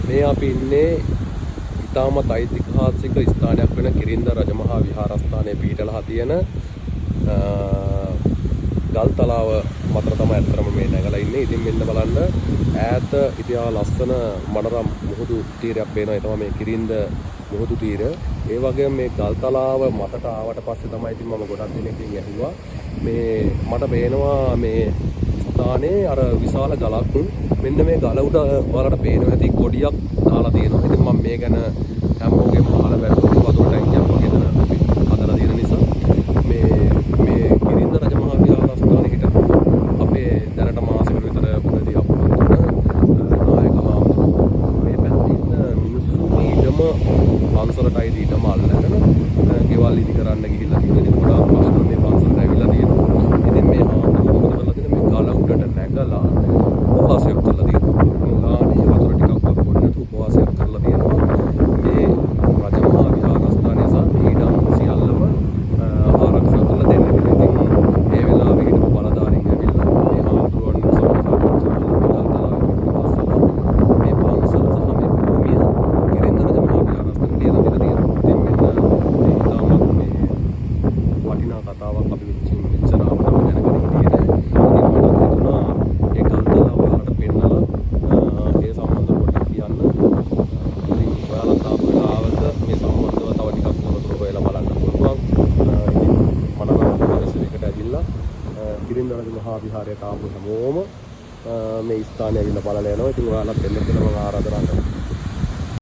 මේ අපි ඉන්නේ ඉතාමත් ඓතිහාසික ස්ථානයක් වෙන කිරින්ද රජමහා විහාරස්ථානයේ පිහිටලා තියෙන ගල්තලාව මතර තමයි අත්‍තරම මේ නැගලා ඉන්නේ. ඉතින් මෙන්න බලන්න ඈත ඉතියා ලස්සන මනරම් මුහුදු තීරයක් පේනවා. ඒ තමයි මේ කිරින්ද මුහුදු තීරය. ඒ වගේම මේ ගල්තලාව මතට ආවට පස්සේ තමයි ඉතින් මම ගොඩක් දෙනෙක්ගෙන් ඇහුවා මේ මට පේනවා මේ ස්ථානයේ අර විශාල ගලක් මෙන්න මේ ගල උඩ ඔයාලට පේනවා ඇති කොඩියක් දාලා තියෙනවා. ඉතින් මම මේ ගැන හැමෝගෙම අහලා බැලුවා වතුර ටැංකියක් වගේ දන හදලා තියෙන නිසා මේ කිරින්ද රජමහා විහාරස්ථානයේ හිටපු අපේ දැනට මාසෙකට විතර උදදී අපුරුදු නායක හාමුදුරුවෝ මේ පැත්තේ ඉන්න මිනිස්සු ඊටම පන්සලටයි ඊටම අල්ලගෙන ගෙවල් ඉදි කරන්න ගිහිල්ලා තියෙන ඉතින් ගොඩාක් ප්‍රශ්න මේ පන්සලට ඇවිල්ලා තියෙනවා. ඉතින් මේ හාමුදුරුවෝ මොකද කරලා තියෙන්නේ මේ ගල උඩට නැගලා උපවාසයක් කරලා තියෙනවා. ගානේ වතුර ටිකක් වක්කොත් නැතුව උපවාසයක් කරලා තියෙනවා. මේ රජමහා විහාරස්ථානයේ සහ ඊඩම් සියල්ලම ආරක්ෂා කරලා දෙන්න කියලා. ඉතින් ඒ වෙලාවේ හිටපු බලධාරීන් ඇවිල්ලා මේ හාමුදුරුවන් මේ පන්සල සහ මේ භූමිය කිරින්ද රජමහා විහාරස්ථානයේ ලියලා තියෙනවා. ඉතින් මෙන්න මේ ඉතාමත් මේ වටිනා කතාවක් අපි මෙච්චර අපිට දැනගෙන හිටියේ නෑ. ඉතින් මට හිතුණා ඒ ගල්තලාව වලට පෙන්නලා ඒ සම්බන්ධව පොඩ්ඩක් කියන්න. ඉතින් ඔයාලත් ආපු වෙලාවක මේ සම්බන්ධව තව ටිකක් තොරතුරු හොයලා බලන්න පුළුවන්. ඉතින් මනරම් පරිසරයකට ඇවිල්ලා කිරින්ද රජමහා විහාරයට ආපු හැමෝම මේ ස්ථානය ඇවිල්ලා බලලා යනවා. ඉතින් ඔයාලත් එන්න කියලා මම ආරාධනා කරනවා.